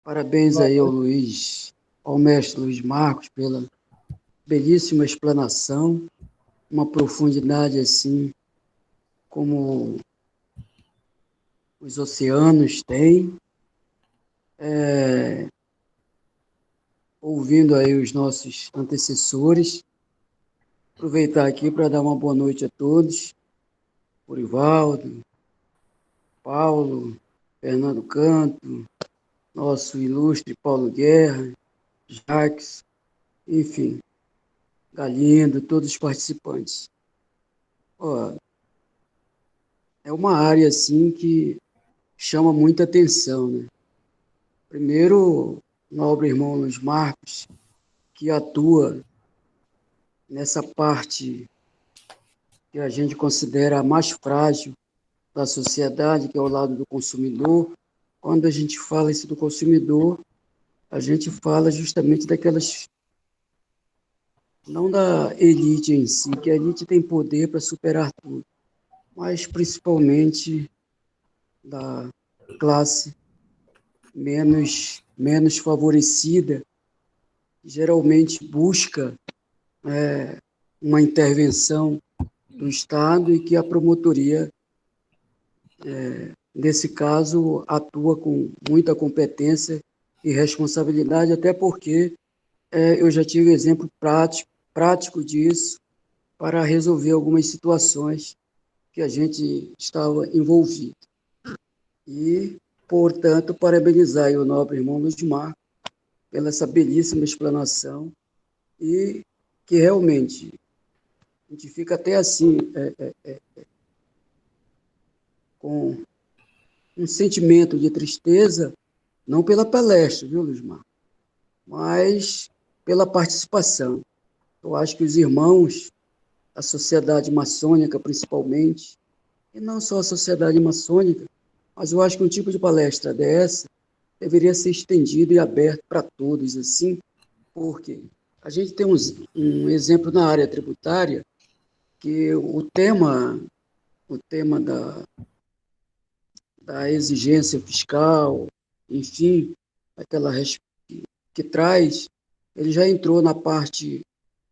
Parabéns Boa aí ao noite. Luiz, ao mestre Luiz Marcos, pela belíssima explanação, uma profundidade assim como os oceanos têm. É, ouvindo aí os nossos antecessores, aproveitar aqui para dar uma boa noite a todos, Orivaldo, Paulo, Fernando Canto, nosso ilustre Paulo Guerra, Jacques, enfim, Galindo, todos os participantes. Ó, é uma área assim que chama muita atenção, né? Primeiro, o nobre irmão Luiz Marcos, que atua nessa parte que a gente considera a mais frágil da sociedade, que é o lado do consumidor. Quando a gente fala isso do consumidor, a gente fala justamente daquelas, não da elite em si, que a elite tem poder para superar tudo, mas principalmente da classe menos favorecida, geralmente busca uma intervenção do Estado e que a promotoria, nesse caso, atua com muita competência e responsabilidade, até porque eu já tive exemplo prático disso para resolver algumas situações que a gente estava envolvido. E, portanto, parabenizar o nobre irmão Luzmar pela essa belíssima explanação e que realmente a gente fica até assim, com um sentimento de tristeza, não pela palestra, viu, Luzmar, mas pela participação. Eu acho que os irmãos, a sociedade maçônica principalmente, e não só a sociedade maçônica, mas eu acho que um tipo de palestra dessa deveria ser estendido e aberto para todos, assim, porque a gente tem um exemplo na área tributária que o tema da exigência fiscal, enfim, aquela que traz, ele já entrou na parte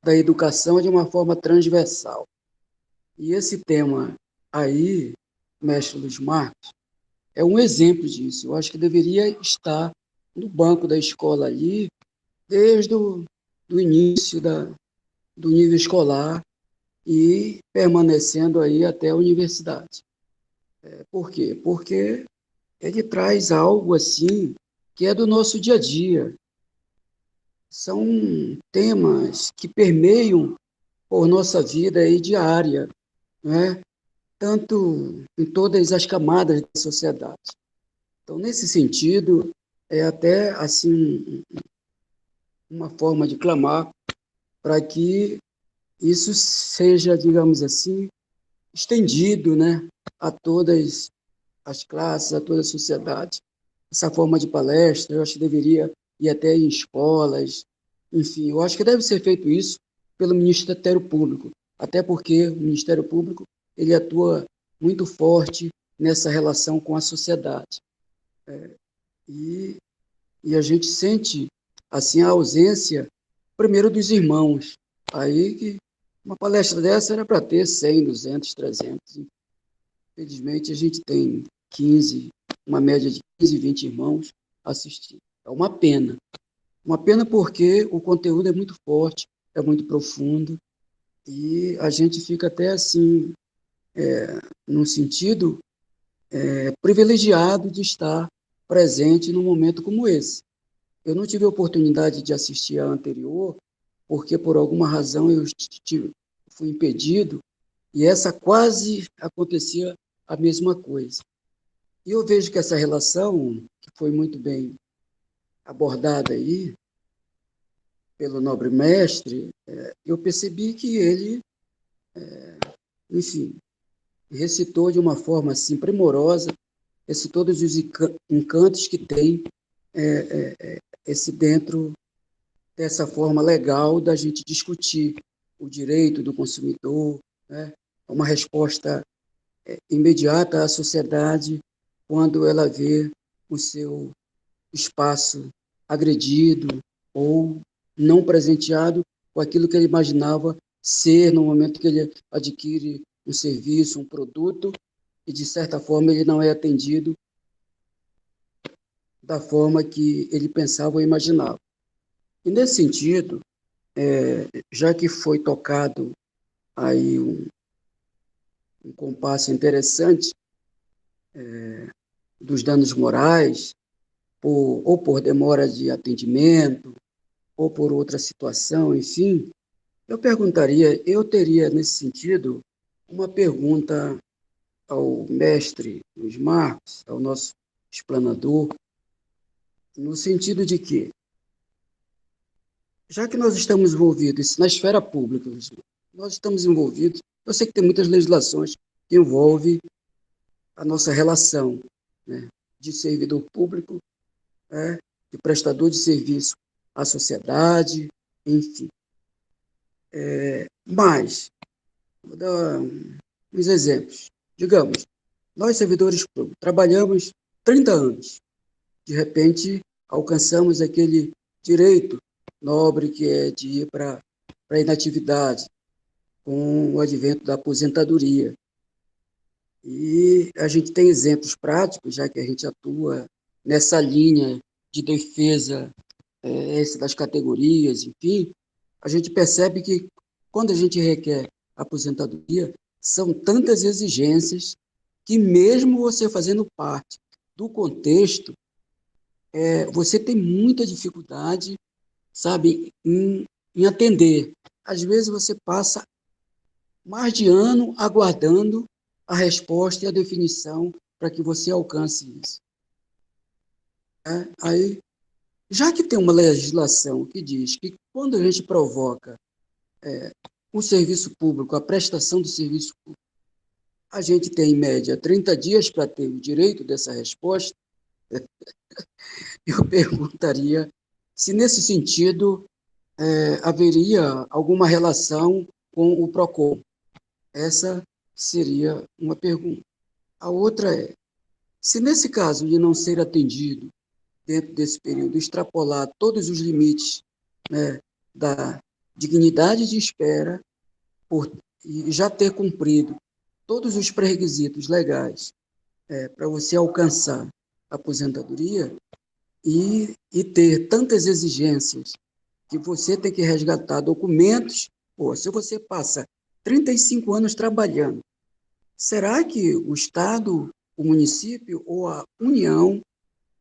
da educação de uma forma transversal. E esse tema aí, mestre Luiz Marcos, é um exemplo disso. Eu acho que deveria estar no banco da escola ali, desde o do início do nível escolar e permanecendo aí até a universidade. Por quê? Porque ele traz algo assim que é do nosso dia a dia. São temas que permeiam por nossa vida aí diária, né? Tanto em todas as camadas da sociedade. Então, nesse sentido, é até assim uma forma de clamar para que isso seja, digamos assim, estendido, né, a todas as classes, a toda a sociedade. Essa forma de palestra, eu acho que deveria ir até em escolas, enfim, eu acho que deve ser feito isso pelo Ministério Público, até porque o Ministério Público ele atua muito forte nessa relação com a sociedade. E, e a gente sente assim a ausência, primeiro, dos irmãos. Aí que uma palestra dessa era para ter 100, 200, 300. Infelizmente, a gente tem 15, uma média de 15, 20 irmãos assistindo. É uma pena. Uma pena porque o conteúdo é muito forte, é muito profundo, e a gente fica até assim, num sentido privilegiado de estar presente num momento como esse. Eu não tive a oportunidade de assistir a anterior, porque por alguma razão fui impedido, e essa quase acontecia a mesma coisa. E eu vejo que essa relação, que foi muito bem abordada aí pelo nobre mestre, eu percebi que ele, enfim, recitou de uma forma assim primorosa todos os encantos que tem esse dentro dessa forma legal da gente discutir o direito do consumidor, né? Uma resposta imediata à sociedade quando ela vê o seu espaço agredido ou não presenteado com aquilo que ele imaginava ser no momento que ele adquire um serviço, um produto, e, de certa forma, ele não é atendido da forma que ele pensava ou imaginava. E, nesse sentido, já que foi tocado aí um compasso interessante dos danos morais, ou por demora de atendimento, ou por outra situação, enfim, eu teria, nesse sentido, uma pergunta ao mestre Luiz Marcos, ao nosso explanador, no sentido de que, já que nós estamos envolvidos na esfera pública, Luiz Marcos, nós estamos envolvidos, eu sei que tem muitas legislações que envolvem a nossa relação, né, de servidor público, né, de prestador de serviço à sociedade, enfim. Mas, vou dar uns exemplos. Digamos, nós, servidores públicos, trabalhamos 30 anos. De repente, alcançamos aquele direito nobre que é de ir para a inatividade, com o advento da aposentadoria. E a gente tem exemplos práticos, já que a gente atua nessa linha de defesa das categorias, enfim, a gente percebe que quando a gente requer aposentadoria, são tantas exigências que mesmo você fazendo parte do contexto, você tem muita dificuldade, sabe, em atender. Às vezes você passa mais de ano aguardando a resposta e a definição para que você alcance isso. Aí, já que tem uma legislação que diz que quando a gente provoca o serviço público, a prestação do serviço público, a gente tem, em média, 30 dias para ter o direito dessa resposta, eu perguntaria se, nesse sentido, haveria alguma relação com o PROCON. Essa seria uma pergunta. A outra é, se nesse caso de não ser atendido dentro desse período, extrapolar todos os limites, né, da dignidade de espera e já ter cumprido todos os pré-requisitos legais para você alcançar a aposentadoria e ter tantas exigências que você tem que resgatar documentos. Pô, se você passa 35 anos trabalhando, será que o Estado, o município ou a União,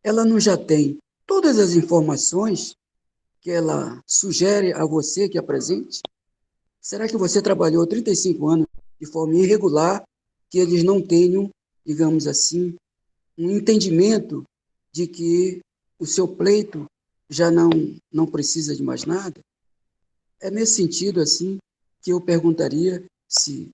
ela não já tem todas as informações que ela sugere a você que apresente? Será que você trabalhou 35 anos de forma irregular, que eles não tenham, digamos assim, um entendimento de que o seu pleito já não precisa de mais nada? É nesse sentido, assim, que eu perguntaria se,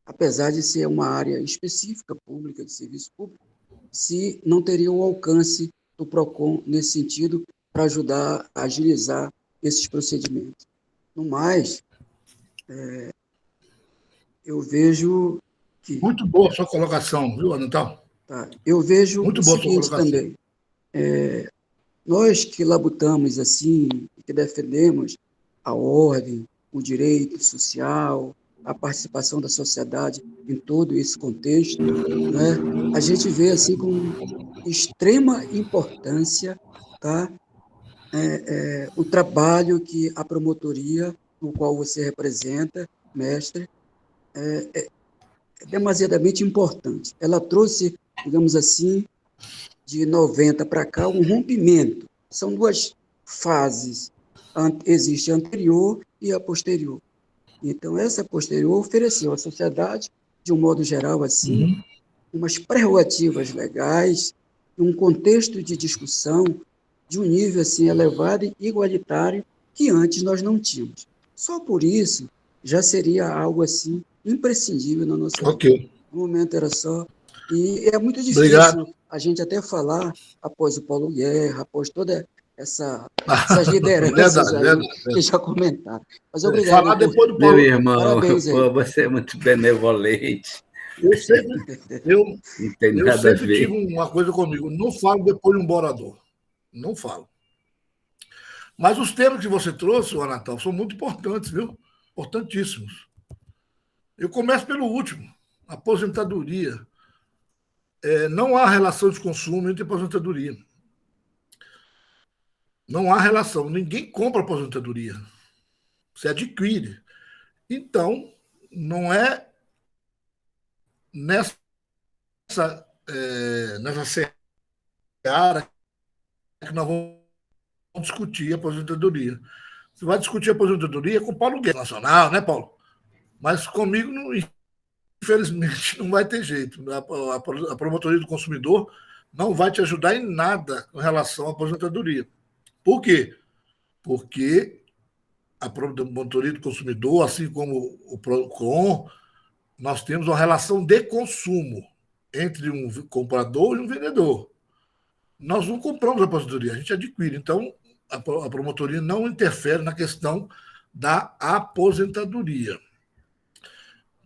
apesar de ser uma área específica, pública, de serviço público, se não teria o alcance do PROCON nesse sentido para ajudar a agilizar esses procedimentos. No mais, eu vejo que... Muito boa a sua colocação, viu, Anantão? Tá, eu vejo Muito o boa a sua seguinte colocação. também. Nós que labutamos assim, que defendemos a ordem, o direito social, a participação da sociedade em todo esse contexto, né, a gente vê assim com extrema importância, tá, o trabalho que a promotoria, no qual você representa, mestre, é demasiadamente importante. Ela trouxe, digamos assim, de 90 para cá, um rompimento. São duas fases. Existe a anterior e a posterior. Então, essa posterior ofereceu à sociedade, de um modo geral, assim, umas prerrogativas legais, um contexto de discussão de um nível assim elevado e igualitário que antes nós não tínhamos. Só por isso já seria algo assim imprescindível na nossa vida. Ok. No momento era só. E é muito Obrigado. difícil a gente até falar após o Paulo Guerra, após toda essas lideranças Verdade, aí verdade. que já comentaram. Mas obrigado Falar aí por... depois do Meu Paulo. irmão, Parabéns aí. pô, você é muito benevolente. Eu sempre, eu, Não tem eu nada a sempre tive ver. uma coisa comigo. Não falo depois de um borador. Não falo. Mas os temas que você trouxe, Natal, são muito importantes, viu? Importantíssimos. Eu começo pelo último, aposentadoria. Não há relação de consumo entre aposentadoria. Não há relação. Ninguém compra aposentadoria. Você adquire. Então, não é nessa seara que nós vamos discutir a aposentadoria. Você vai discutir a aposentadoria com o Paulo Guedes Nacional, né, Paulo? Mas comigo, infelizmente, não vai ter jeito. A promotoria do consumidor não vai te ajudar em nada com relação à aposentadoria. Por quê? Porque a promotoria do consumidor, assim como o PROCON, nós temos uma relação de consumo entre um comprador e um vendedor. Nós não compramos a aposentadoria, a gente adquire. Então, a promotoria não interfere na questão da aposentadoria.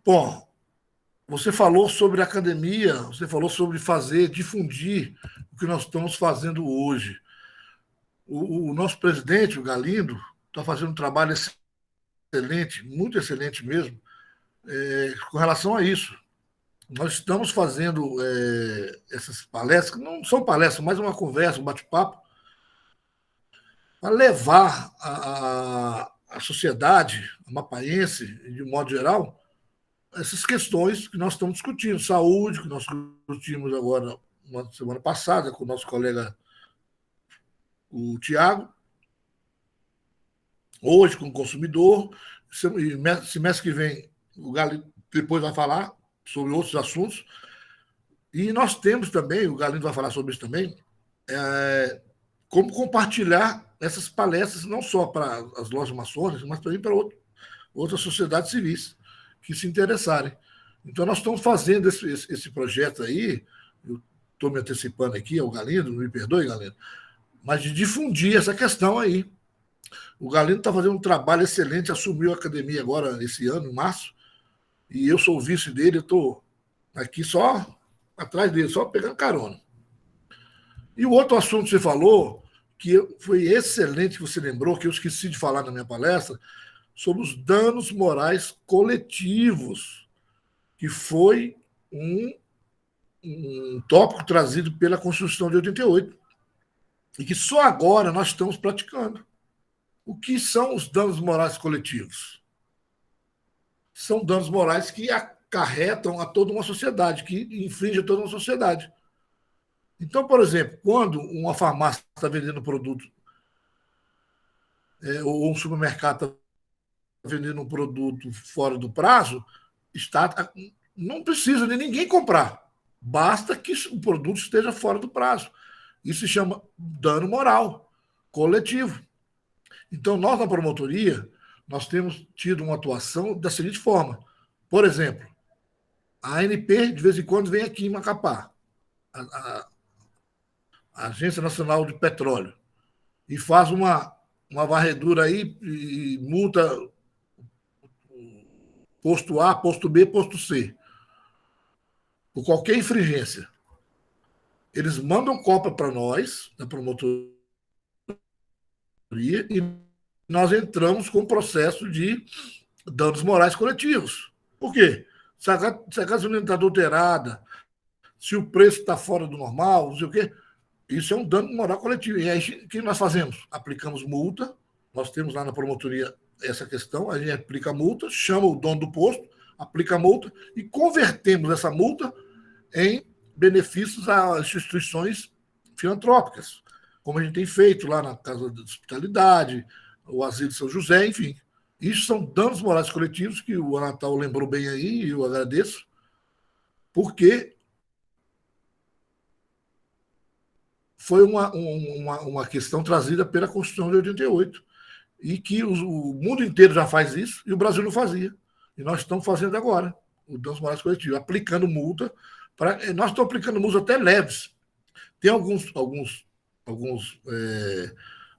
Bom, você falou sobre academia, você falou sobre difundir o que nós estamos fazendo hoje. O nosso presidente, o Galindo, está fazendo um trabalho excelente, muito excelente mesmo, com relação a isso. Nós estamos fazendo essas palestras, que não são palestras, mas uma conversa, um bate-papo, para levar a sociedade mapaense, de um modo geral, essas questões que nós estamos discutindo. Saúde, que nós discutimos agora, uma semana passada, com o nosso colega, o Tiago, hoje com o consumidor, semestre que vem o Galindo depois vai falar sobre outros assuntos, e nós temos também, o Galindo vai falar sobre isso também, como compartilhar essas palestras, não só para as lojas maçônicas, mas também para outras sociedades civis que se interessarem. Então, nós estamos fazendo esse projeto aí, eu estou me antecipando aqui ao Galindo, me perdoe, Galindo, mas de difundir essa questão aí. O Galindo está fazendo um trabalho excelente, assumiu a academia agora, esse ano, em março, e eu sou o vice dele, eu estou aqui só atrás dele, só pegando carona. E o outro assunto que você falou, que foi excelente, que você lembrou, que eu esqueci de falar na minha palestra, sobre os danos morais coletivos, que foi um tópico trazido pela Constituição de 88, e que só agora nós estamos praticando. O que são os danos morais coletivos? São danos morais que acarretam a toda uma sociedade, que infringem a toda uma sociedade. Então, por exemplo, quando uma farmácia está vendendo produto, ou um supermercado está vendendo um produto fora do prazo, não precisa de ninguém comprar. Basta que o produto esteja fora do prazo. Isso se chama dano moral coletivo. Então, nós, na promotoria, nós temos tido uma atuação da seguinte forma. Por exemplo, a ANP, de vez em quando, vem aqui em Macapá, a Agência Nacional de Petróleo, e faz uma varredura aí e multa posto A, posto B, posto C, por qualquer infringência. Eles mandam cópia para nós, da promotoria, e nós entramos com o processo de danos morais coletivos. Por quê? Se a gasolina está adulterada, se o preço está fora do normal, não sei o quê, isso é um dano moral coletivo. E aí, o que nós fazemos? Aplicamos multa, nós temos lá na promotoria essa questão, a gente aplica a multa, chama o dono do posto, aplica a multa e convertemos essa multa em benefícios a instituições filantrópicas, como a gente tem feito lá na Casa de Hospitalidade, o Asilo de São José, enfim. Isso são danos morais coletivos que o Natal lembrou bem aí, e eu agradeço, porque foi uma questão trazida pela Constituição de 88, e que o mundo inteiro já faz isso, e o Brasil não fazia. E nós estamos fazendo agora, o danos morais coletivos, aplicando multa. Nós estamos aplicando multas até leves. Tem alguns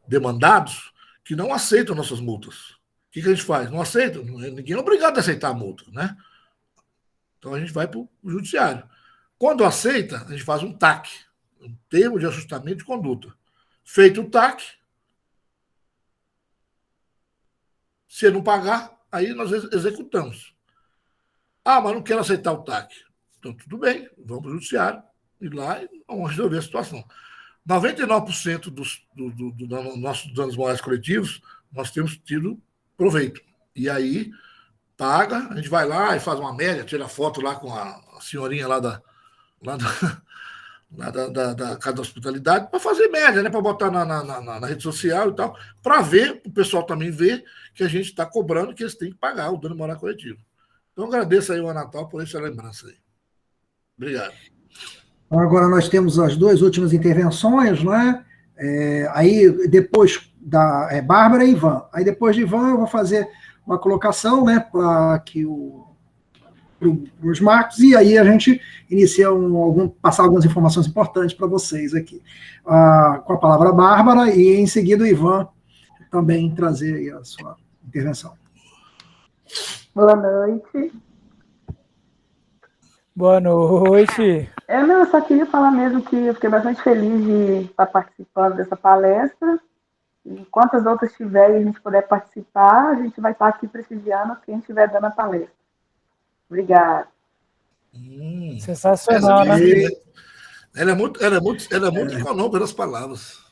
demandados que não aceitam nossas multas. O que a gente faz? Não aceita? Ninguém é obrigado a aceitar a multa, né? Então a gente vai para o judiciário. Quando aceita, a gente faz um TAC, um termo de ajustamento de conduta. feito o TAC, se não pagar, aí nós executamos. Ah, mas não quero aceitar o TAC. Então, tudo bem, vamos para o judiciário, ir lá e vamos resolver a situação. 99% dos nossos danos morais coletivos, nós temos tido proveito. E aí, paga, a gente vai lá e faz uma média, tira foto lá com a senhorinha lá da Casa da Hospitalidade, para fazer média, né? Para botar na rede social e tal, para ver, o pessoal também ver que a gente está cobrando que eles têm que pagar o dano moral coletivo. Então, agradeço aí o Anatal por essa lembrança aí. Obrigado. Agora nós temos as duas últimas intervenções, né? Aí depois da Bárbara e Ivan. Aí depois de Ivan eu vou fazer uma colocação, né, para que os Marcos, e aí a gente inicia passar algumas informações importantes para vocês aqui. Com a palavra Bárbara e em seguida o Ivan também trazer aí a sua intervenção. Boa noite. Boa noite. Eu só queria falar mesmo que eu fiquei bastante feliz de estar participando dessa palestra. E quantas outras tiver e a gente puder participar, a gente vai estar aqui prestigiando quem estiver dando a palestra. Obrigada. Sensacional, né? Ela é muito econômica pelas palavras.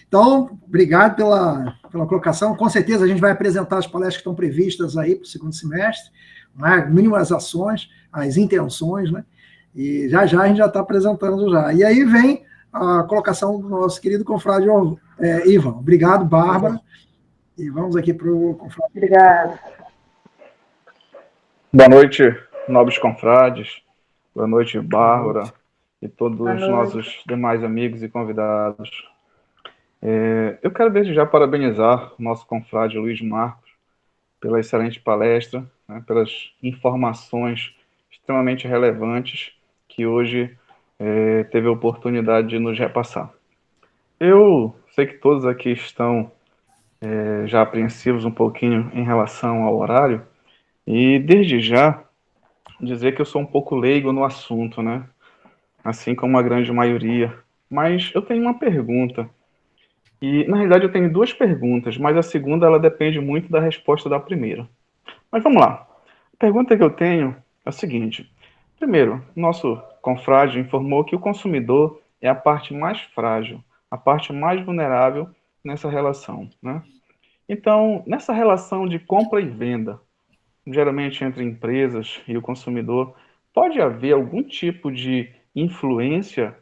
Então, obrigado pela colocação. Com certeza a gente vai apresentar as palestras que estão previstas aí para o segundo semestre, né? Mínimas ações, as intenções, né? E já a gente já está apresentando já. E aí vem a colocação do nosso querido confrade Ivan. Obrigado, Bárbara. E vamos aqui para o confrade. Obrigada. Boa noite, nobres confrades. Boa noite, Bárbara. E todos os nossos demais amigos e convidados. Eu quero desde já parabenizar o nosso confrade Luiz Marcos pela excelente palestra, né, pelas informações extremamente relevantes que hoje teve a oportunidade de nos repassar. Eu sei que todos aqui estão já apreensivos um pouquinho em relação ao horário, e desde já dizer que eu sou um pouco leigo no assunto, né? Assim como a grande maioria. Mas eu tenho uma pergunta. E, na realidade, eu tenho duas perguntas, mas a segunda ela depende muito da resposta da primeira. Mas vamos lá. A pergunta que eu tenho é a seguinte. Primeiro, nosso confrade informou que o consumidor é a parte mais frágil, a parte mais vulnerável nessa relação, né? Então, nessa relação de compra e venda, geralmente entre empresas e o consumidor, pode haver algum tipo de influência,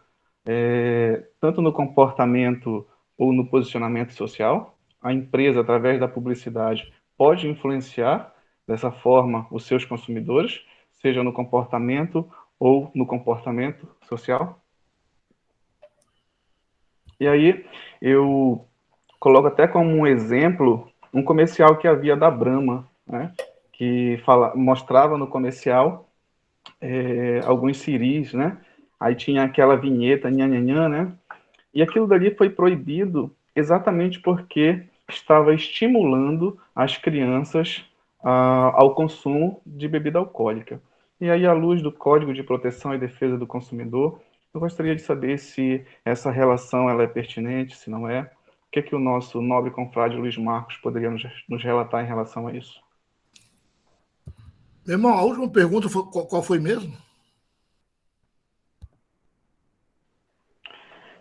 tanto no comportamento ou no posicionamento social? A empresa, através da publicidade, pode influenciar dessa forma os seus consumidores, seja no comportamento ou no comportamento social? E aí, eu coloco até como um exemplo um comercial que havia da Brahma, né? Que mostrava no comercial alguns ciris, né? Aí tinha aquela vinheta, nhanhanhã, né? E aquilo dali foi proibido exatamente porque estava estimulando as crianças ao consumo de bebida alcoólica. E aí, à luz do Código de Proteção e Defesa do Consumidor, eu gostaria de saber se essa relação ela é pertinente, se não é. O que é que o nosso nobre confrade Luiz Marcos poderia nos relatar em relação a isso? Meu irmão, a última pergunta foi, qual foi mesmo?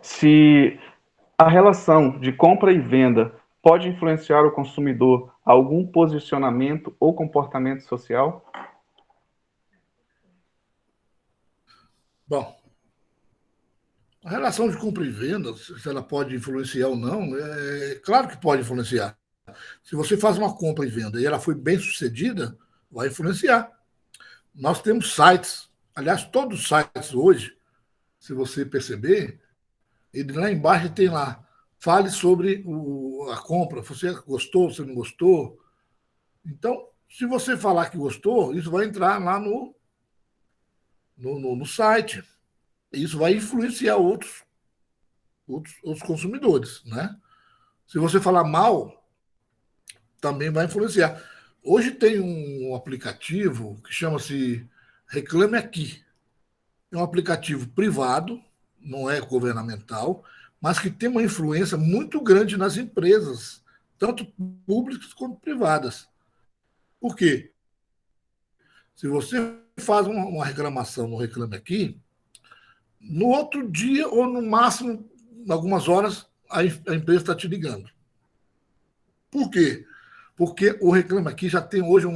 Se a relação de compra e venda pode influenciar o consumidor a algum posicionamento ou comportamento social? Bom, a relação de compra e venda, se ela pode influenciar ou não, claro que pode influenciar. Se você faz uma compra e venda e ela foi bem sucedida, vai influenciar. Nós temos sites, aliás, todos os sites hoje, se você perceber, ele lá embaixo tem lá, fale sobre a compra, você gostou, você não gostou. Então, se você falar que gostou, isso vai entrar lá no site. Isso vai influenciar outros consumidores, né? Se você falar mal, também vai influenciar. Hoje tem um aplicativo que chama-se Reclame Aqui. É um aplicativo privado, não é governamental, mas que tem uma influência muito grande nas empresas, tanto públicas quanto privadas. Por quê? Se você faz uma reclamação no Reclame Aqui, no outro dia, ou no máximo, em algumas horas, a empresa está te ligando. Por quê? Porque o Reclame Aqui já tem hoje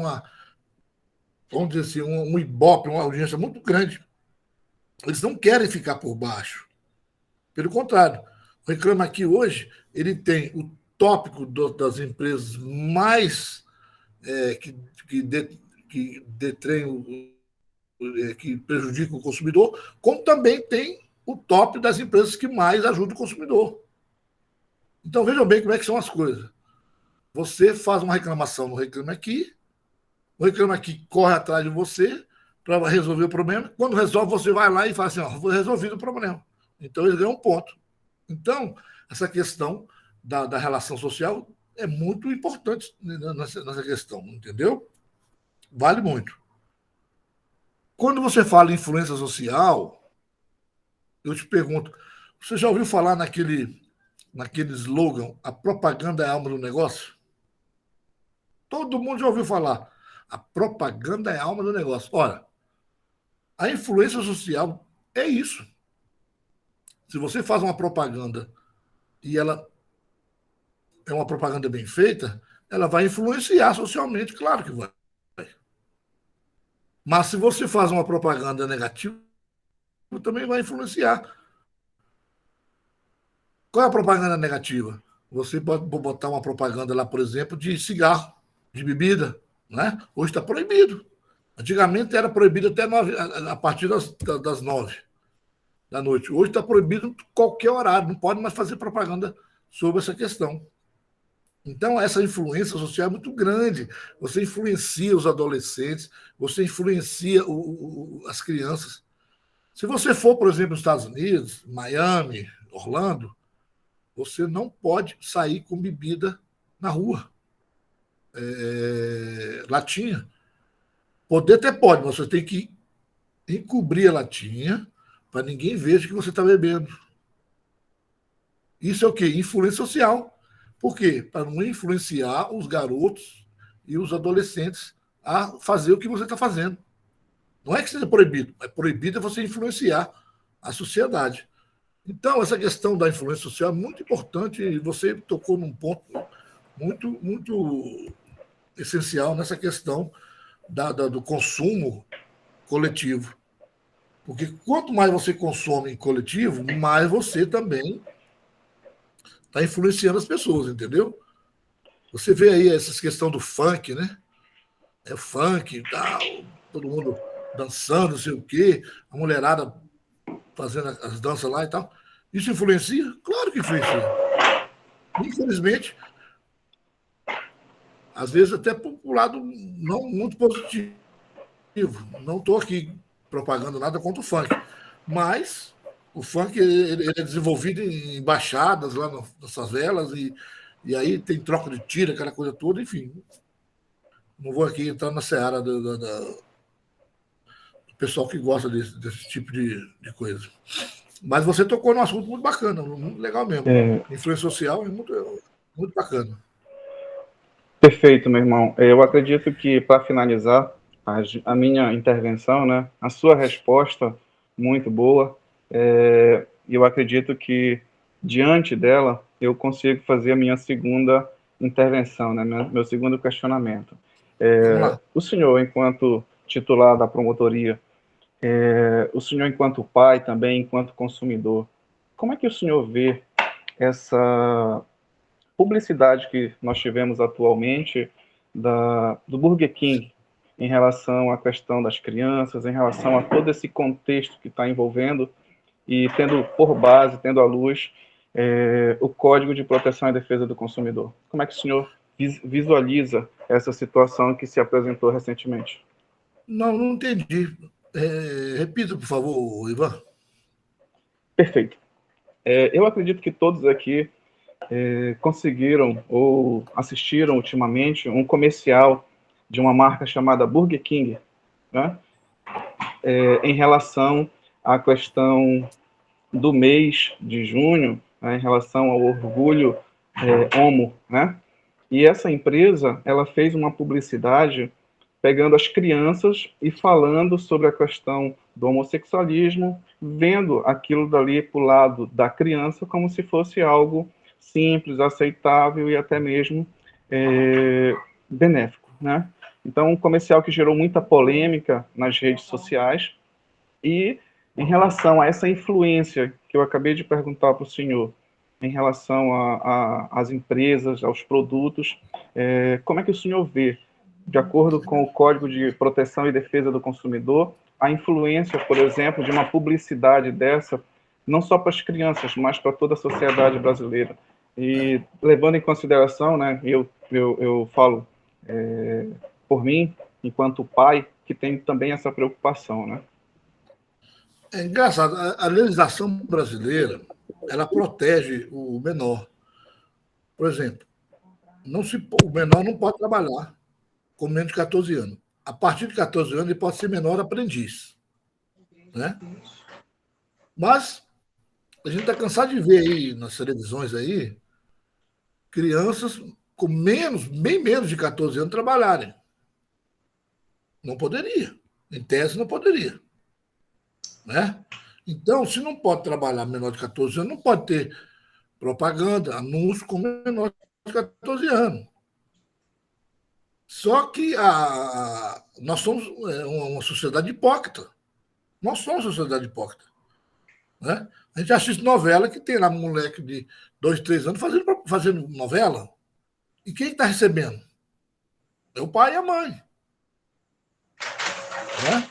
vamos dizer assim, um Ibope, uma audiência muito grande. Eles não querem ficar por baixo. Pelo contrário, o Reclame Aqui hoje, ele tem o tópico das empresas mais que detêm, que prejudicam o consumidor, como também tem o top das empresas que mais ajudam o consumidor. Então, vejam bem como é que são as coisas. Você faz uma reclamação no Reclame Aqui, o Reclame Aqui corre atrás de você para resolver o problema. Quando resolve, você vai lá e fala assim, foi resolvido o problema. Então, eles ganham um ponto. Então, essa questão da relação social é muito importante nessa questão, entendeu? Vale muito. Quando você fala em influência social, eu te pergunto, você já ouviu falar naquele slogan, a propaganda é a alma do negócio? Todo mundo já ouviu falar. A propaganda é a alma do negócio. Ora, a influência social é isso. Se você faz uma propaganda e ela é uma propaganda bem feita, ela vai influenciar socialmente, claro que vai. Mas se você faz uma propaganda negativa, também vai influenciar. Qual é a propaganda negativa? Você pode botar uma propaganda lá, por exemplo, de cigarro, de bebida, né? Hoje está proibido. Antigamente era proibido até a partir das 9 da noite. Hoje está proibido qualquer horário, não pode mais fazer propaganda sobre essa questão. Então, essa influência social é muito grande. Você influencia os adolescentes, você influencia as crianças. Se você for, por exemplo, nos Estados Unidos, Miami, Orlando, você não pode sair com bebida na rua. Latinha. Poder até pode, mas você tem que encobrir a latinha para ninguém veja que você está bebendo. Isso é o quê? Influência social. Por quê? Para não influenciar os garotos e os adolescentes a fazer o que você está fazendo. Não é que seja proibido, é proibido você influenciar a sociedade. Então, essa questão da influência social é muito importante e você tocou num ponto muito, muito essencial nessa questão do consumo coletivo. Porque quanto mais você consome em coletivo, mais você também está influenciando as pessoas, entendeu? Você vê aí essa questão do funk, né? É funk, tal, todo mundo dançando, não sei o quê, a mulherada fazendo as danças lá e tal. Isso influencia? Claro que influencia. Infelizmente, às vezes até por um lado não muito positivo. Não estou aqui propagando nada contra o funk, mas o funk ele é desenvolvido em embaixadas lá nas favelas e aí tem troca de tiro, aquela coisa toda, enfim. Não vou aqui entrar na seara do pessoal que gosta desse tipo de coisa. Mas você tocou num assunto muito bacana, muito legal mesmo. Influência social é muito, muito bacana. Perfeito, meu irmão. Eu acredito que, para finalizar a minha intervenção, né, a sua resposta, muito boa, eu acredito que, diante dela, eu consigo fazer a minha segunda intervenção, né, meu segundo questionamento. O senhor, enquanto titular da promotoria, o senhor, enquanto pai, também enquanto consumidor, como é que o senhor vê essa publicidade que nós tivemos atualmente do Burger King em relação à questão das crianças, em relação a todo esse contexto que está envolvendo e tendo por base, tendo à luz, o Código de Proteção e Defesa do Consumidor? Como é que o senhor visualiza essa situação que se apresentou recentemente? Não entendi. Repita, por favor, Ivan. Perfeito. Eu acredito que todos aqui conseguiram ou assistiram ultimamente um comercial de uma marca chamada Burger King, né? Em relação à questão do mês de junho, né, em relação ao orgulho homo, né? E essa empresa, ela fez uma publicidade pegando as crianças e falando sobre a questão do homossexualismo, vendo aquilo dali para o lado da criança como se fosse algo simples, aceitável e até mesmo benéfico, né? Então, um comercial que gerou muita polêmica nas redes sociais. E em relação a essa influência que eu acabei de perguntar para o senhor, em relação às empresas, aos produtos, como é que o senhor vê, de acordo com o Código de Proteção e Defesa do Consumidor, a influência, por exemplo, de uma publicidade dessa, não só para as crianças, mas para toda a sociedade brasileira? E levando em consideração, né, eu falo por mim, enquanto pai, que tem também essa preocupação, né? É engraçado, a legislação brasileira, ela protege o menor. Por exemplo, o menor não pode trabalhar com menos de 14 anos. A partir de 14 anos, ele pode ser menor aprendiz. Né? Mas a gente está cansado de ver aí nas televisões aí crianças com bem menos de 14 anos trabalharem. Não poderia. Em tese, não poderia. Né? Então, se não pode trabalhar menor de 14 anos, não pode ter propaganda, anúncio com menor de 14 anos. Só que nós somos uma sociedade hipócrita. Nós somos uma sociedade hipócrita. Né? A gente assiste novela que tem lá um moleque de 2, 3 anos fazendo novela. E quem está recebendo? É o pai e a mãe. Né?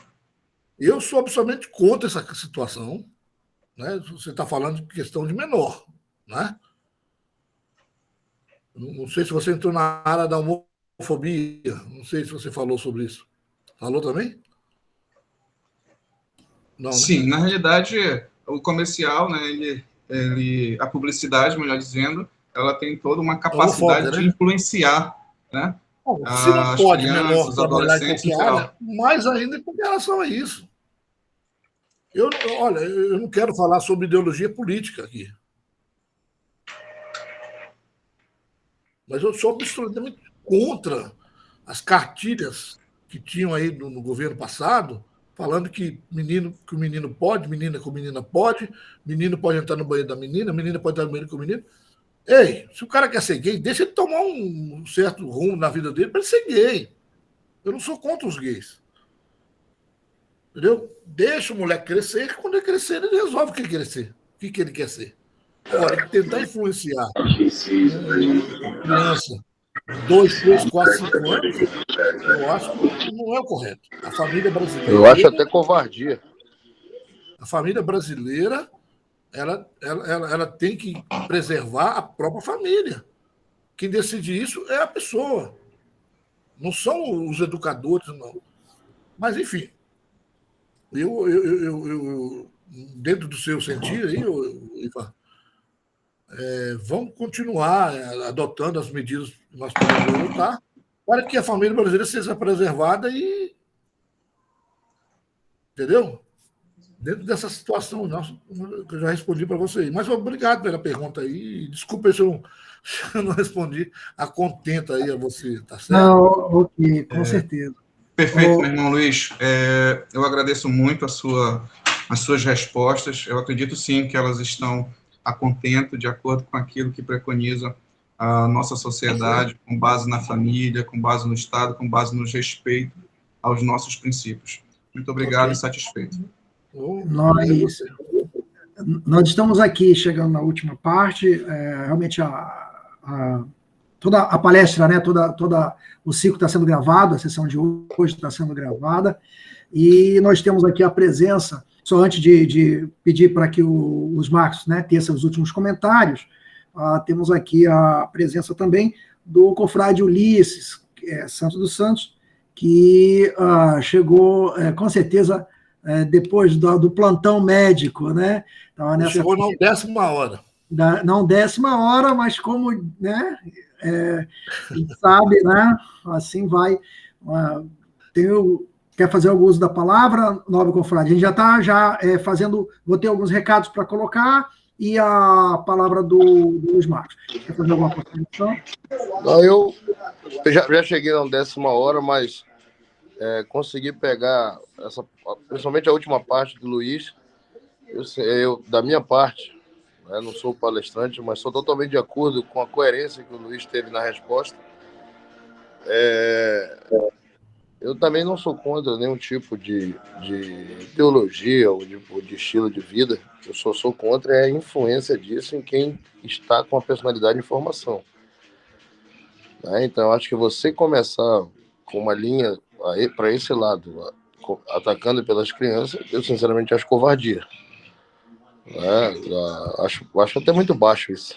Eu sou absolutamente contra essa situação. Né? Você está falando de questão de menor. Né? Não sei se você entrou na área da homofobia. Não sei se você falou sobre isso. Falou também? Não, sim, né? Na realidade, o comercial, né, a publicidade, melhor dizendo, ela tem toda uma capacidade de influenciar, né? Bom, se não pode menor trabalhar em qualquer área, mais ainda com relação a isso. Olha, eu não quero falar sobre ideologia política aqui. Mas eu sou absolutamente contra as cartilhas que tinham aí no governo passado, falando que o menino pode, menina com menina pode, menino pode entrar no banheiro da menina pode entrar no banheiro com o menino. Ei, se o cara quer ser gay, deixa ele tomar um certo rumo na vida dele para ele ser gay. Eu não sou contra os gays. Entendeu? Deixa o moleque crescer, que quando ele crescer, ele resolve o que ele quer ser. O que ele quer ser. Agora, tentar influenciar uma criança 2, 3, 4, 5 anos, eu acho que não é o correto. A família brasileira... Eu acho até covardia. A família brasileira, ela tem que preservar a própria família. Quem decide isso é a pessoa. Não são os educadores, não. Mas, enfim, eu dentro do seu sentido, aí, Ivan, vamos continuar adotando as medidas que nós podemos lutar para que a família brasileira seja preservada e... Entendeu? Dentro dessa situação, que eu já respondi para você. Mas obrigado pela pergunta aí. Desculpa se eu não respondi a contento aí a você, tá certo? Não, ok, com certeza. Perfeito, meu irmão Luiz. Eu agradeço muito as suas respostas. Eu acredito, sim, que elas estão a contento, de acordo com aquilo que preconiza a nossa sociedade, com base na família, com base no Estado, com base no respeito aos nossos princípios. Muito obrigado e satisfeito. Nós estamos aqui chegando na última parte. Realmente, toda a palestra, né, toda o ciclo está sendo gravado, a sessão de hoje está sendo gravada, e nós temos aqui a presença, só antes de pedir para que os Marcos, né, teçam os últimos comentários, temos aqui a presença também do confrade Ulisses Santos dos Santos, que chegou, com certeza, depois do plantão médico, né? Chegou na 10ª hora. Não 10ª hora, mas como, né, quem sabe, né, assim vai. quer fazer algum uso da palavra, nobre confrade? A gente já está fazendo, vou ter alguns recados para colocar, e a palavra do Luiz Marcos. Quer fazer alguma contribuição? Não, eu já cheguei na 10ª hora, mas consegui pegar, principalmente a última parte do Luiz. Eu da minha parte, não sou palestrante, mas sou totalmente de acordo com a coerência que o Luiz teve na resposta. Eu também não sou contra nenhum tipo de teologia ou de estilo de vida. Eu só sou contra a influência disso em quem está com a personalidade em formação. Então, eu acho que você começar com uma linha para esse lado, atacando pelas crianças, eu sinceramente acho covardia. Acho até muito baixo isso.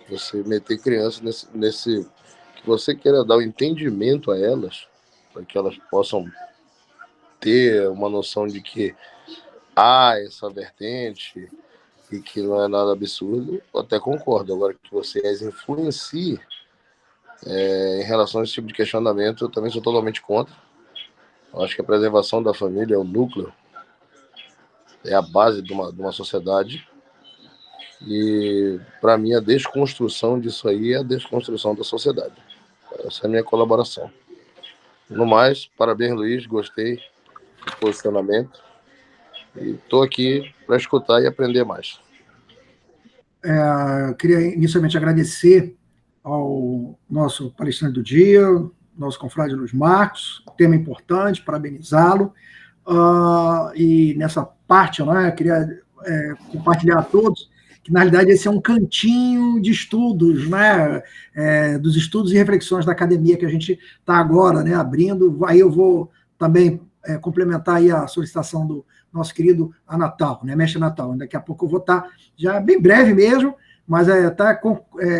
Você meter crianças nesse que você queira dar o entendimento a elas, para que elas possam ter uma noção de que há essa vertente e que não é nada absurdo, eu até concordo. Agora, que você as influencie em relação a esse tipo de questionamento, eu também sou totalmente contra. Eu acho que a preservação da família é o núcleo, é a base de uma sociedade. E, para mim, a desconstrução disso aí é a desconstrução da sociedade. Essa é a minha colaboração. No mais, parabéns, Luiz, gostei do posicionamento e estou aqui para escutar e aprender mais. Queria inicialmente agradecer ao nosso palestrante do dia, nosso confrade Luiz Marcos, tema importante, parabenizá-lo. E nessa parte, queria compartilhar a todos que, na realidade, esse é um cantinho de estudos, dos estudos e reflexões da academia que a gente está agora abrindo. Aí eu vou também complementar aí a solicitação do nosso querido Anatal, mestre Natal. Daqui a pouco eu vou estar, já bem breve mesmo, mas está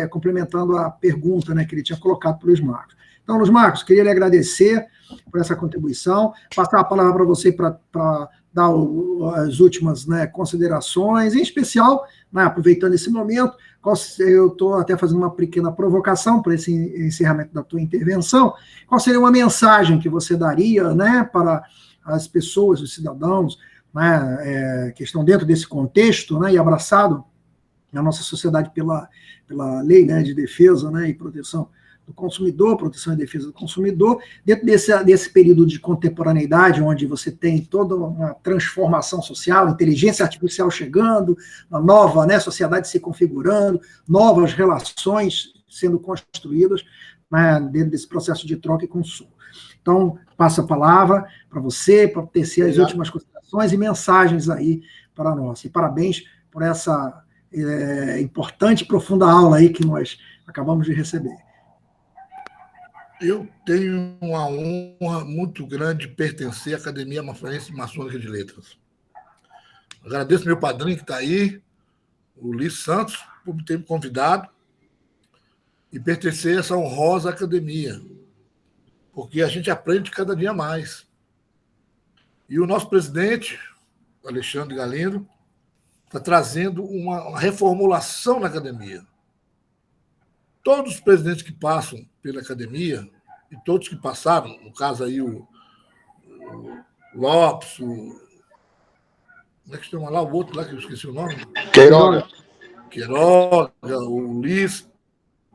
complementando a pergunta que ele tinha colocado para o Luiz Marcos. Então, Luiz Marcos, queria lhe agradecer por essa contribuição, passar a palavra para você para dar as últimas considerações, em especial, aproveitando esse momento, eu estou até fazendo uma pequena provocação para esse encerramento da tua intervenção. Qual seria uma mensagem que você daria para as pessoas, os cidadãos, que estão dentro desse contexto e abraçado na nossa sociedade pela lei de defesa e proteção do consumidor, proteção e defesa do consumidor, dentro desse período de contemporaneidade, onde você tem toda uma transformação social, inteligência artificial chegando, uma nova sociedade se configurando, novas relações sendo construídas dentro desse processo de troca e consumo. Então, passo a palavra para você, para tecer as últimas considerações e mensagens aí para nós. E parabéns por essa importante e profunda aula aí que nós acabamos de receber. Eu tenho uma honra muito grande de pertencer à Academia Maçônica de Letras. Agradeço meu padrinho que está aí, o Luiz Santos, por ter me convidado e pertencer a essa honrosa academia, porque a gente aprende cada dia mais. E o nosso presidente, Alexandre Galindo, está trazendo uma reformulação na academia. Todos os presidentes que passam pela academia, e todos que passaram, no caso aí o Lopes, como é que se chama lá, o outro lá que eu esqueci o nome? Queiroga, o Ulisses,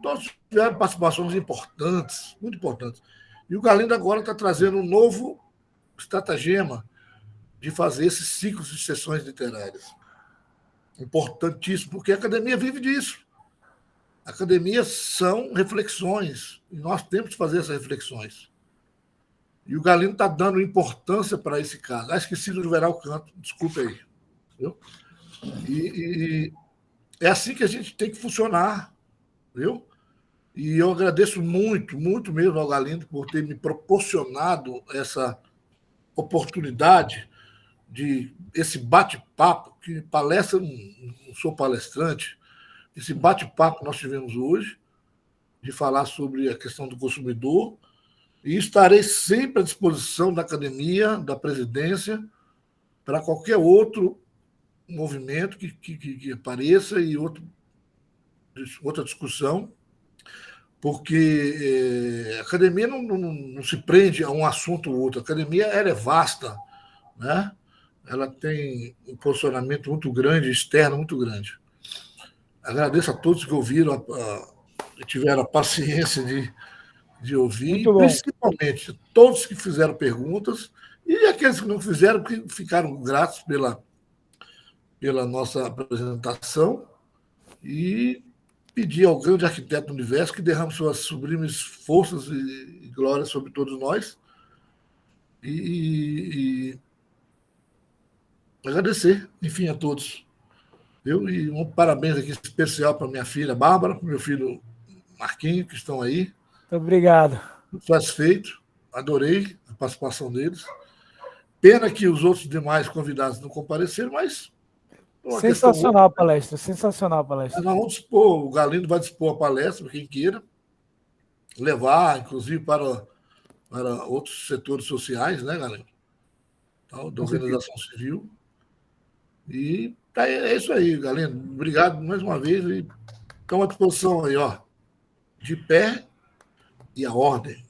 todos tiveram participações importantes, muito importantes. E o Galindo agora está trazendo um novo estratagema de fazer esses ciclos de sessões literárias. Importantíssimo, porque a academia vive disso. A academia são reflexões, e nós temos que fazer essas reflexões. E o Galindo está dando importância para esse caso. Esqueci de liberar o canto, desculpe aí. Viu? E é assim que a gente tem que funcionar. Viu? E eu agradeço muito, muito mesmo ao Galindo por ter me proporcionado essa oportunidade de esse bate-papo, que palestra, não sou palestrante, esse bate-papo que nós tivemos hoje, de falar sobre a questão do consumidor, e estarei sempre à disposição da academia, da presidência, para qualquer outro movimento que apareça e outra discussão, porque a academia não se prende a um assunto ou outro. A academia ela é vasta, né? Ela tem um posicionamento muito grande, externo muito grande. Agradeço a todos que ouviram, que tiveram a paciência de ouvir, e principalmente todos que fizeram perguntas e aqueles que não fizeram, que ficaram gratos pela nossa apresentação, e pedir ao grande arquiteto do universo que derrame suas sublimes forças e glórias sobre todos nós, e agradecer, enfim, a todos. E um parabéns aqui especial para minha filha Bárbara, para meu filho Marquinhos, que estão aí. Muito obrigado. Muito satisfeito, adorei a participação deles. Pena que os outros demais convidados não compareceram, mas... Sensacional a palestra, sensacional a palestra. Nós vamos dispor, o Galindo vai dispor a palestra, para quem queira, levar, inclusive, para outros setores sociais, né, Galindo? Da organização civil. E é isso aí, Galindo. Obrigado mais uma vez. E estão à disposição aí, ó, de pé e a ordem.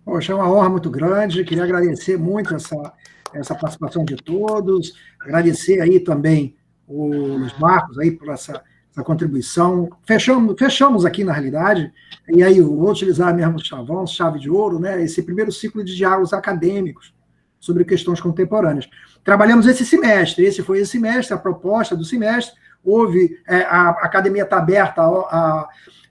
Poxa, é uma honra muito grande. Queria agradecer muito essa participação de todos, agradecer aí também o Luiz Marcos aí por essa contribuição. Fechamos aqui, na realidade, e aí eu vou utilizar mesmo o chavão, chave de ouro, né, esse primeiro ciclo de diálogos acadêmicos sobre questões contemporâneas. Trabalhamos esse semestre, esse foi esse semestre, a proposta do semestre, a academia está aberta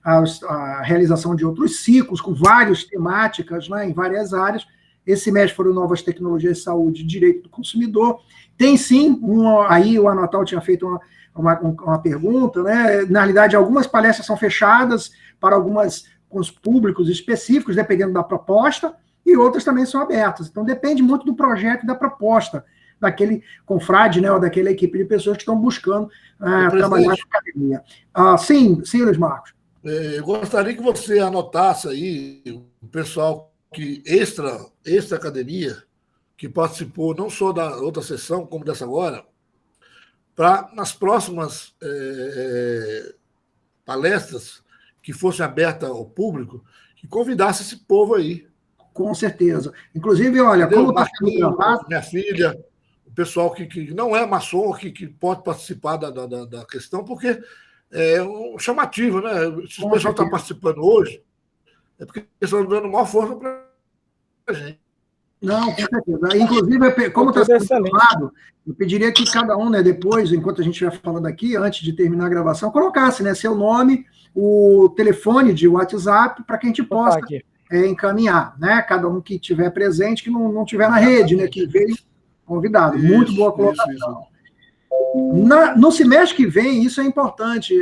à realização de outros ciclos, com várias temáticas, né, em várias áreas. Esse semestre foram novas tecnologias de saúde e direito do consumidor. Tem sim, aí o Anatal tinha feito uma pergunta, né? Na realidade, algumas palestras são fechadas para com os públicos específicos, dependendo da proposta, e outras também são abertas. Então, depende muito do projeto e da proposta daquele confrade, né, ou daquela equipe de pessoas que estão buscando trabalhar na academia. Sim, Luiz Marcos. Eu gostaria que você anotasse aí o pessoal que extra academia, que participou não só da outra sessão, como dessa agora, para nas próximas palestras que fossem abertas ao público, que convidasse esse povo aí. Com certeza. Inclusive, olha, entendeu? como está minha filha, o pessoal que não é maçom, que pode participar da questão, porque é um chamativo, né? Se o pessoal está participando hoje, é porque eles estão dando maior força para a gente. Não, com certeza. Inclusive, como está sendo falado, eu pediria que cada um, né, depois, enquanto a gente estiver falando aqui, antes de terminar a gravação, colocasse, né, seu nome, o telefone de WhatsApp, para que a gente possa encaminhar, né? Cada um que estiver presente, que não estiver na rede, né, que veio convidado. Muito boa colocação. No semestre que vem, isso é importante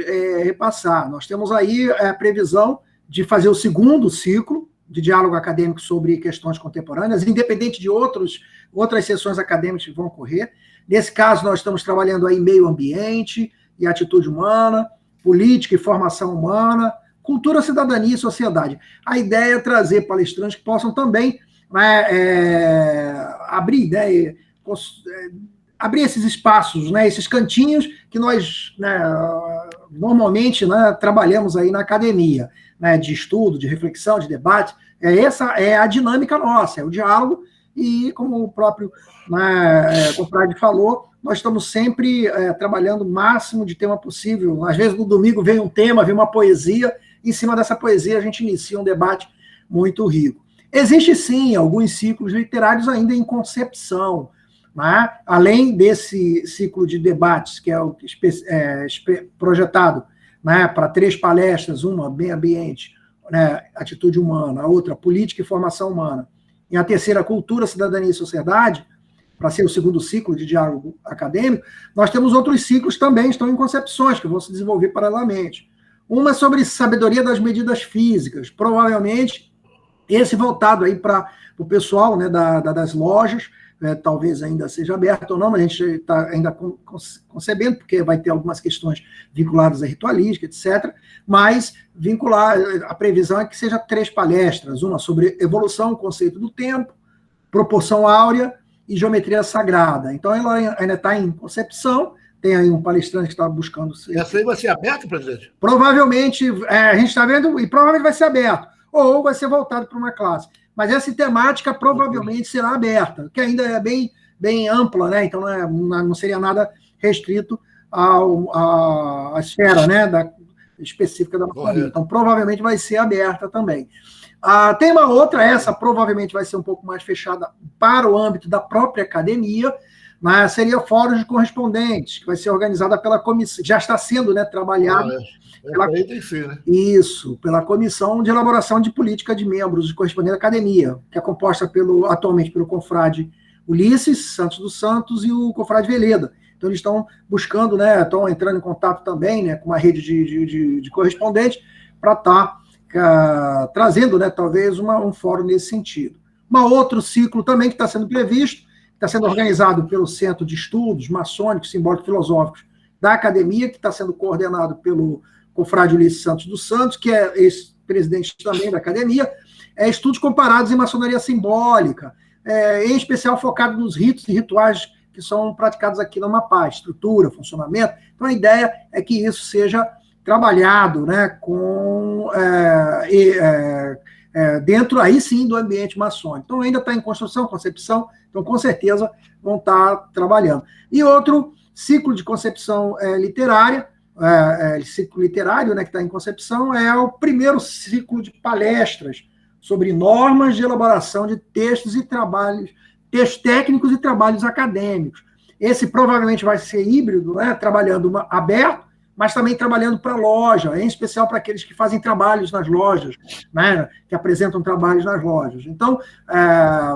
repassar. Nós temos aí a previsão de fazer o segundo ciclo de diálogo acadêmico sobre questões contemporâneas, independente de outras sessões acadêmicas que vão ocorrer. Nesse caso, nós estamos trabalhando aí meio ambiente e atitude humana, política e formação humana, cultura, cidadania e sociedade. A ideia é trazer palestrantes que possam também abrir, né, abrir esses espaços, né, esses cantinhos que nós, né, normalmente, né, trabalhamos aí na academia, né, de estudo, de reflexão, de debate. Essa é a dinâmica nossa, é o diálogo, e como o próprio confrade falou, nós estamos sempre trabalhando o máximo de tema possível. Às vezes, no domingo, vem um tema, vem uma poesia, em cima dessa poesia a gente inicia um debate muito rico. Existe, sim, alguns ciclos literários ainda em concepção, né? Além desse ciclo de debates, que é o projetado, né, para 3 palestras, uma, meio ambiente, né, atitude humana, a outra, política e formação humana, e a terceira, cultura, cidadania e sociedade, para ser o segundo ciclo de diálogo acadêmico, nós temos outros ciclos também, estão em concepções, que vão se desenvolver paralelamente. Uma é sobre sabedoria das medidas físicas, provavelmente esse voltado aí para o pessoal, né, das lojas, talvez ainda seja aberto ou não, mas a gente está ainda concebendo, porque vai ter algumas questões vinculadas à ritualística, etc., mas a previsão é que seja 3 palestras, uma sobre evolução, conceito do tempo, proporção áurea e geometria sagrada. Então, ela ainda está em concepção, tem aí um palestrante que está buscando... Essa aí vai ser aberta, presidente? Provavelmente, a gente está vendo, e provavelmente vai ser aberto, ou vai ser voltado para uma classe. Mas essa temática provavelmente será aberta, que ainda é bem ampla, né? Então não seria nada restrito à esfera, né, específica da maçonaria. Então, provavelmente vai ser aberta também. Tem uma outra, essa provavelmente vai ser um pouco mais fechada para o âmbito da própria academia, mas seria Fórum de Correspondentes, que vai ser organizada pela comissão, já está sendo, né, trabalhada. Aí tem que ser, né? Isso, pela Comissão de Elaboração de Política de Membros de Correspondente da Academia, que é composta atualmente pelo confrade Ulisses Santos dos Santos e o confrade Veleda. Então, eles estão buscando, né, estão entrando em contato também, né, com uma rede de correspondentes para estar trazendo, né, talvez um fórum nesse sentido. Outro ciclo também que está sendo previsto, está sendo organizado pelo Centro de Estudos Maçônicos, Simbólicos e Filosóficos da Academia, que está sendo coordenado pelo confrade Ulisses Santos dos Santos, que é ex-presidente também da Academia, estudos comparados em maçonaria simbólica, em especial focado nos ritos e rituais que são praticados aqui no Amapá, estrutura, funcionamento. Então, a ideia é que isso seja trabalhado, né, dentro, aí sim, do ambiente maçônico. Então, ainda está em construção, concepção, então, com certeza, vão estar trabalhando. E outro ciclo de concepção literária, ciclo literário, né, que está em concepção, é o primeiro ciclo de palestras sobre normas de elaboração de textos e trabalhos, textos técnicos e trabalhos acadêmicos. Esse provavelmente vai ser híbrido, né, trabalhando aberto, mas também trabalhando para a loja, em especial para aqueles que fazem trabalhos nas lojas, né, que apresentam trabalhos nas lojas. Então,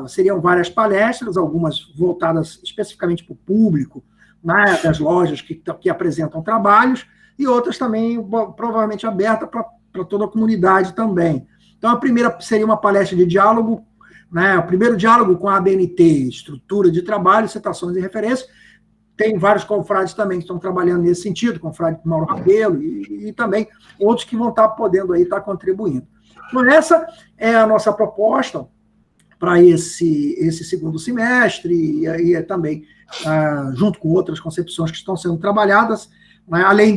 seriam várias palestras, algumas voltadas especificamente para o público, né, das lojas que apresentam trabalhos, e outras também provavelmente abertas para toda a comunidade também. Então, a primeira seria uma palestra de diálogo, né, o primeiro diálogo com a ABNT, estrutura de trabalho, citações e referências. Tem vários confrades também que estão trabalhando nesse sentido, confrade Mauro Rabelo e também outros que vão estar podendo aí estar contribuindo. Então, essa é a nossa proposta para esse segundo semestre, e aí também, junto com outras concepções que estão sendo trabalhadas, né, além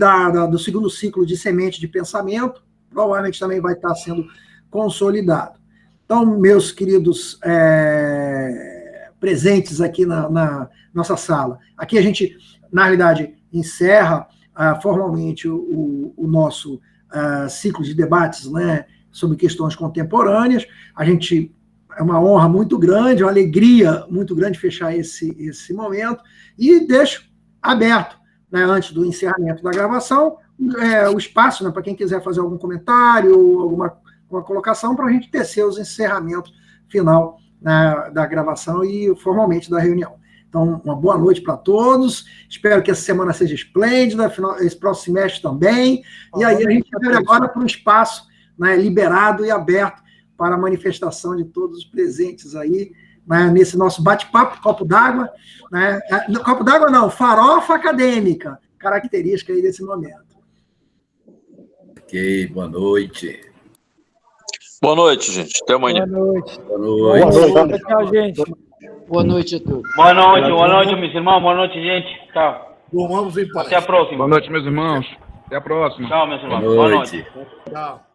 do segundo ciclo de semente de pensamento, provavelmente também vai estar sendo consolidado. Então, meus queridos presentes aqui na nossa sala, aqui a gente, na realidade, encerra formalmente o nosso ciclo de debates, né, sobre questões contemporâneas. É uma honra muito grande, uma alegria muito grande fechar esse momento, e deixo aberto, né, antes do encerramento da gravação, o espaço, né, para quem quiser fazer algum comentário, alguma colocação, para a gente tecer os encerramentos final, né, da gravação e formalmente da reunião. Então, uma boa noite para todos, espero que essa semana seja esplêndida, esse próximo semestre também, e aí a gente vai agora para um espaço, né, liberado e aberto para a manifestação de todos os presentes aí, né, nesse nosso bate-papo, copo d'água, né, copo d'água não, farofa acadêmica, característica aí desse momento. Ok, boa noite. Boa noite, gente. Até amanhã. Boa noite. Boa noite. Tchau, gente. Boa noite a todos. Boa noite, meus irmãos. Boa noite, gente. Tchau. Vamos em paz. Até a próxima. Boa noite, meus irmãos. Até a próxima. Tchau, meus irmãos. Boa noite. Tchau.